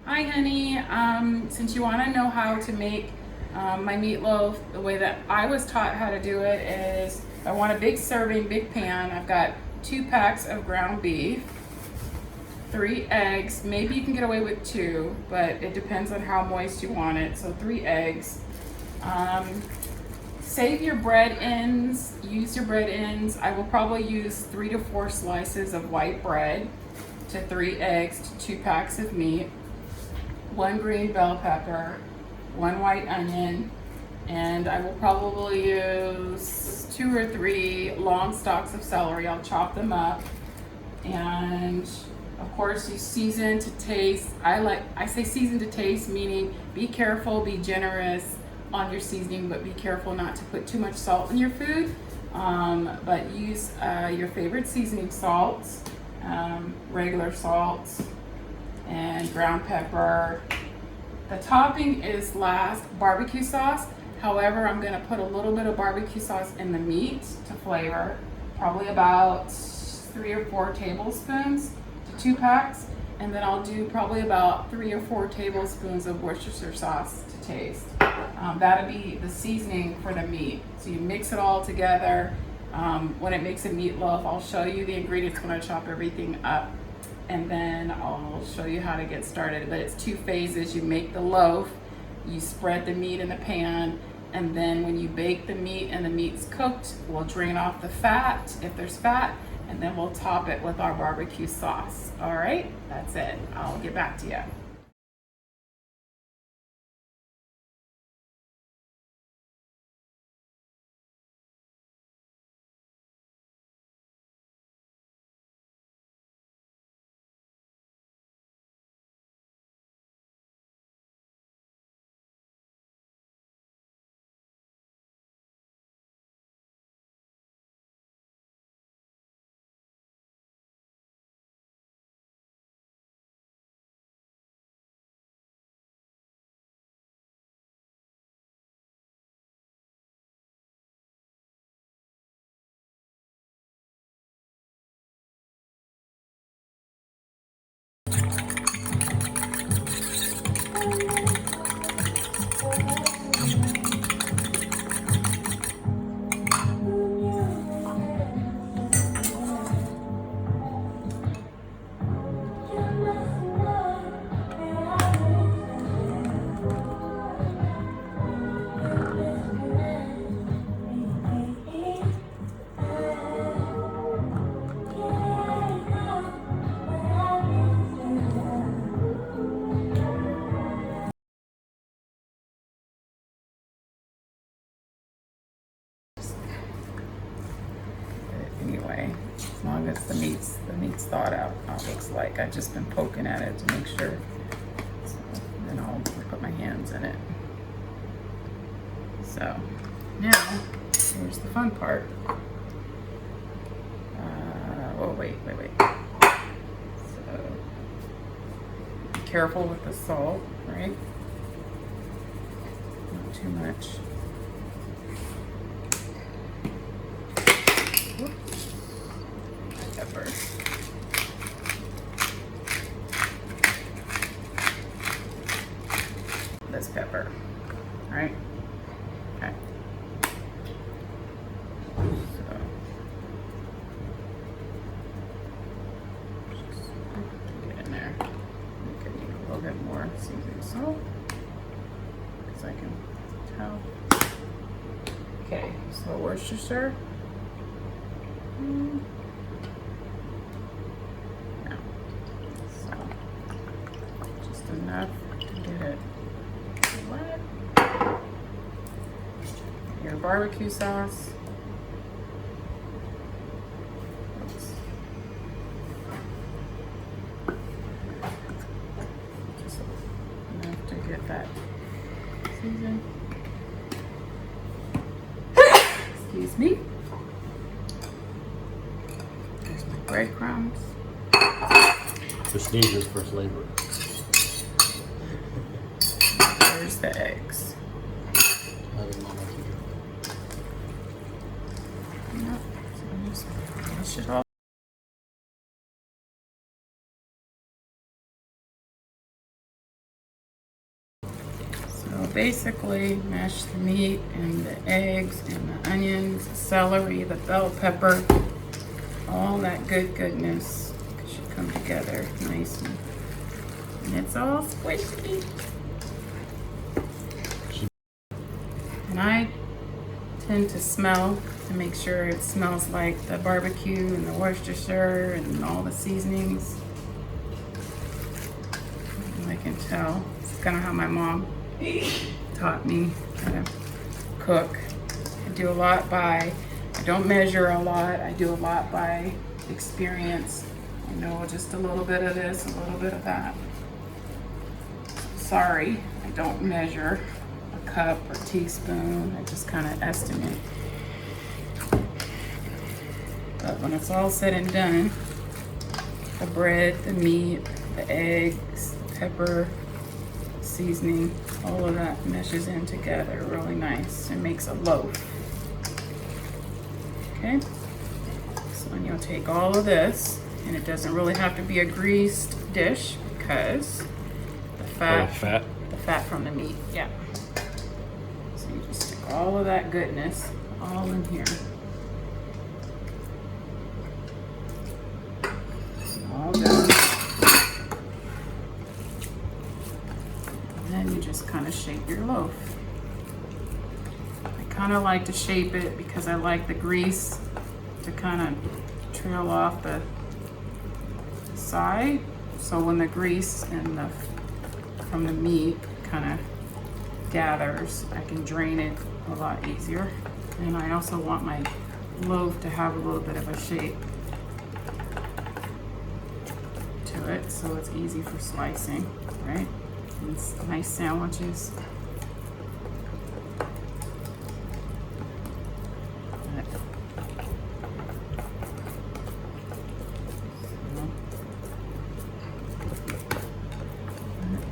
Hi, honey. Since you want to know how to make my meatloaf, the way that I was taught how to do it is I want a big serving, big pan. I've got 2 packs of ground beef, 3 eggs. Maybe you can get away with 2, but it depends on how moist you want it. So 3 eggs. Save your bread ends. Use your bread ends. I will probably use 3 to 4 slices of white bread to 3 eggs to 2 packs of meat. 1 green bell pepper, 1 white onion, and I will probably use 2 or 3 long stalks of celery. I'll chop them up, and of course you season to taste. I say season to taste, meaning be careful, be generous on your seasoning, but be careful not to put too much salt in your food. But use your favorite seasoning salts, regular salt, and ground pepper. The topping is last barbecue sauce. However, I'm gonna put a little bit of barbecue sauce in the meat to flavor, probably about 3 or 4 tablespoons to 2 packs. And then I'll do probably about 3 or 4 tablespoons of Worcestershire sauce to taste. That'll be the seasoning for the meat. So you mix it all together. When it makes a meatloaf, I'll show you the ingredients when I chop everything up, and then I'll show you how to get started. But it's 2 phases. You make the loaf, you spread the meat in the pan, and then when you bake the meat and the meat's cooked, we'll drain off the fat, if there's fat, and then we'll top it with our barbecue sauce. All right, that's it. I'll get back to you. Anyway, as long as the meat's thawed out, how it looks like. I've just been poking at it to make sure. So then I'll put my hands in it. So now here's the fun part. Oh wait. So be careful with the salt, right? Not too much. Pepper. This pepper, all right? Okay. So just get in there. I'm gonna need a little bit more seasoning salt because I can tell. Okay, so Worcestershire. Just enough to get it wet. Your barbecue sauce. Oops. Just enough to get that seasoned. Excuse me. There's my breadcrumbs. The sneezers for flavor. There's the eggs. Yep. So just finish it off. basically mash the meat and the eggs and the onions, the celery, the bell pepper, all that goodness should come together nice and it's all squishy. And I tend to smell to make sure it smells like the barbecue and the Worcestershire and all the seasonings. And I can tell. It's kind of how my mom taught me how to cook. I do a lot by, I don't measure a lot. I do a lot by experience. I know just a little bit of this, a little bit of that. Sorry, I don't measure a cup or teaspoon. I just kind of estimate. But when it's all said and done, the bread, the meat, the eggs, pepper, seasoning, all of that meshes in together really nice and makes a loaf. Okay, so then you'll take all of this, and it doesn't really have to be a greased dish because the fat from the meat, yeah. So you just stick all of that goodness all in here. All done. And then you just kind of shape your loaf. I kind of like to shape it because I like the grease to kind of trail off the side. So when the grease and the from the meat kind of gathers, I can drain it a lot easier. And I also want my loaf to have a little bit of a shape to it, so it's easy for slicing, right? And it's nice sandwiches.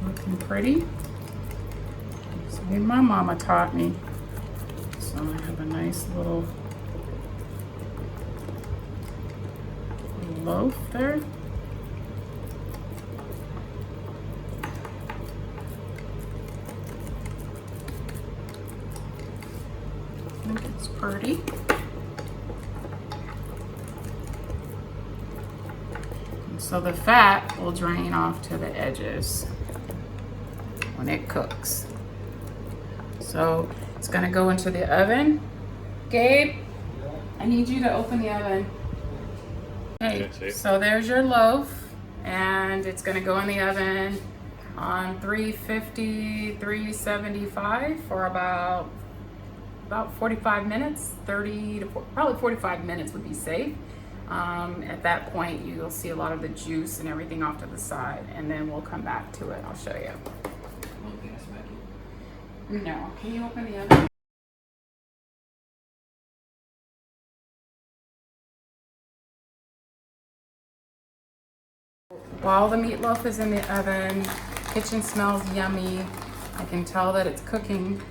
Looking pretty. So my mama taught me. So I have a nice little loaf there. I think it's pretty. And so the fat will drain off to the edges when it cooks. So it's gonna go into the oven. Gabe, I need you to open the oven. Okay, so there's your loaf, and it's gonna go in the oven on 350, 375 for about 45 minutes, 30 to probably 45 minutes would be safe. At that point, you'll see a lot of the juice and everything off to the side, and then we'll come back to it. I'll show you. No, can you open the oven? While the meatloaf is in the oven, kitchen smells yummy. I can tell that it's cooking.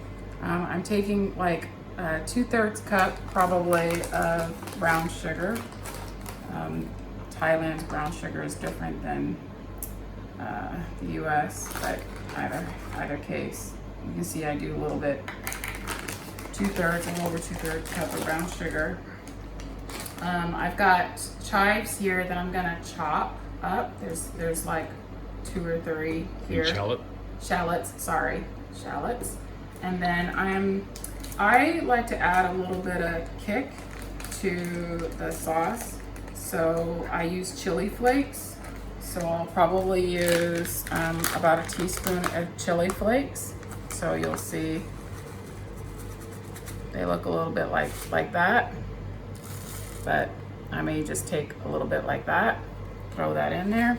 I'm taking like a 2/3 cup probably of brown sugar. Thailand's brown sugar is different than the US, but either case. You can see I do a little bit, 2/3, a little over 2/3 cup of brown sugar. I've got chives here that I'm gonna chop up. There's like 2 or 3 here. Shallots, sorry, shallots. And then I like to add a little bit of kick to the sauce. So I use chili flakes. So I'll probably use about a teaspoon of chili flakes. So you'll see they look a little bit like that, but I may just take a little bit like that, throw that in there.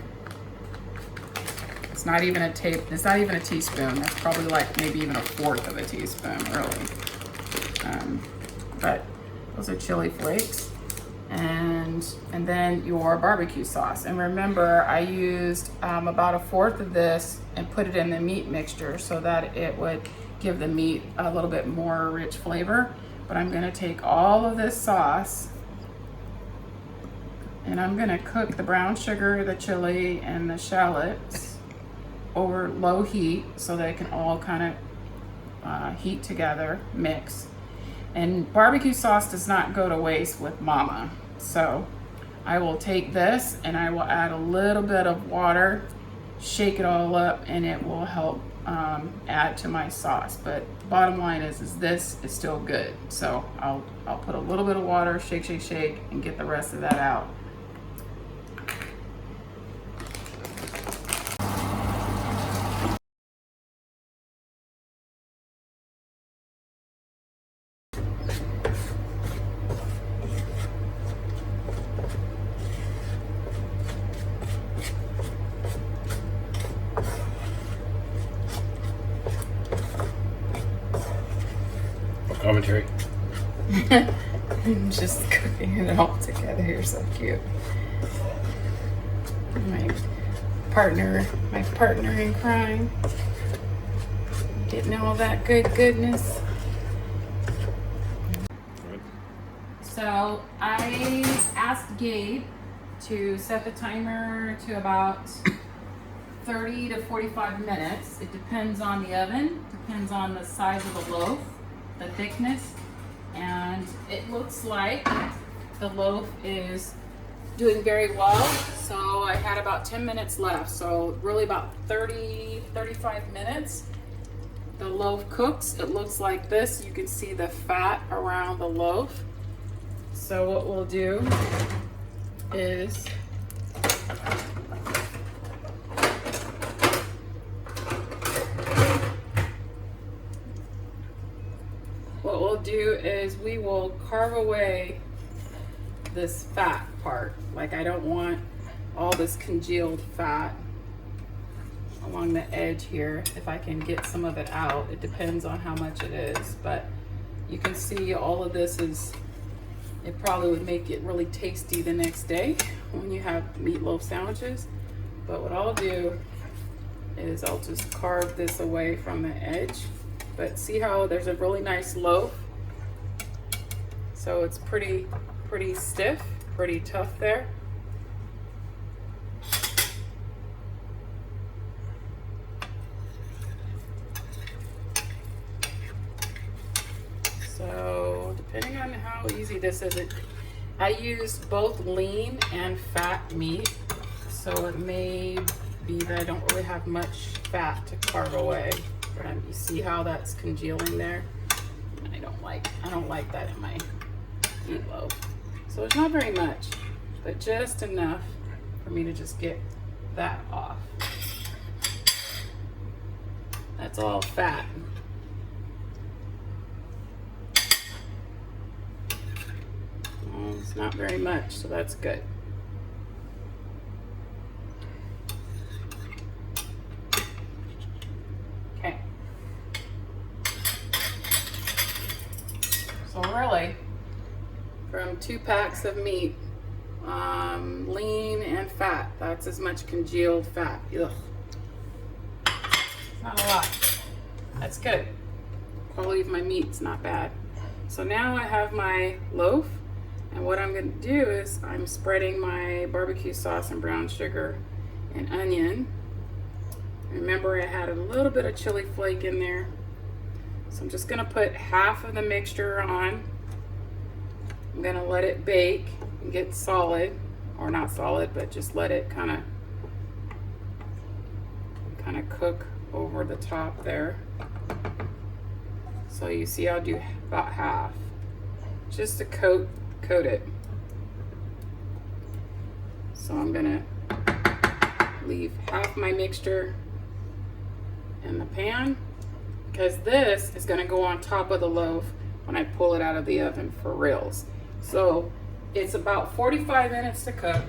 It's not even a teaspoon. That's probably like maybe even 1/4 of a teaspoon, really. But those are chili flakes, and then your barbecue sauce. And remember, I used about 1/4 of this and put it in the meat mixture so that it would give the meat a little bit more rich flavor. But I'm gonna take all of this sauce and I'm gonna cook the brown sugar, the chili, and the shallots over low heat so they can all kind of heat together, mix. And barbecue sauce does not go to waste with mama. So I will take this and I will add a little bit of water, shake it all up, and it will help add to my sauce. But the bottom line is this is still good. So I'll put a little bit of water, shake, shake, shake, and get the rest of that out. Commentary. I'm just cooking it all together. You're so cute. My partner in crime. Getting all that goodness. So I asked Gabe to set the timer to about 30 to 45 minutes. It depends on the oven, depends on the size of the loaf, the thickness, and it looks like the loaf is doing very well. So I had about 10 minutes left. So really about 35 minutes. The loaf cooks. It looks like this. You can see the fat around the loaf. So what we'll do is we will carve away this fat part. Like, I don't want all this congealed fat along the edge here. If I can get some of it out, it depends on how much it is, but you can see all of this it probably would make it really tasty the next day when you have meatloaf sandwiches. But what I'll do is I'll just carve this away from the edge. But see how there's a really nice loaf? So it's pretty stiff, pretty tough there. So depending on how easy this is, I used both lean and fat meat. So it may be that I don't really have much fat to carve away. But you see how that's congealing there? I don't like that in my meatloaf. So it's not very much, but just enough for me to just get that off. That's all fat. Well, it's not very much, so that's good. Okay. So really, from 2 packs of meat, lean and fat, that's as much congealed fat. Ugh. It's not a lot. That's good. Quality of my meat's not bad. So now I have my loaf, and what I'm going to do is I'm spreading my barbecue sauce and brown sugar and onion. Remember, I had a little bit of chili flake in there. So I'm just going to put half of the mixture on. I'm going to let it bake and get solid, or not solid, but just let it kind of cook over the top there. So you see I'll do about half, just to coat it. So I'm going to leave half my mixture in the pan, because this is going to go on top of the loaf when I pull it out of the oven for reals. So it's about 45 minutes to cook,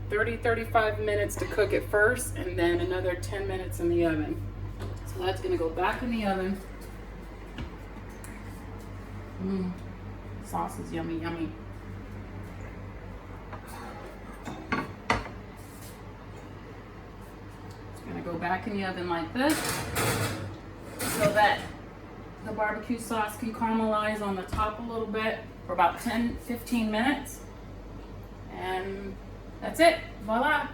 35 minutes to cook it first, and then another 10 minutes in the oven. So that's going to go back in the oven. Sauce is yummy, yummy. It's going to go back in the oven like this, so that the barbecue sauce can caramelize on the top a little bit for about 10-15 minutes. And that's it. Voila.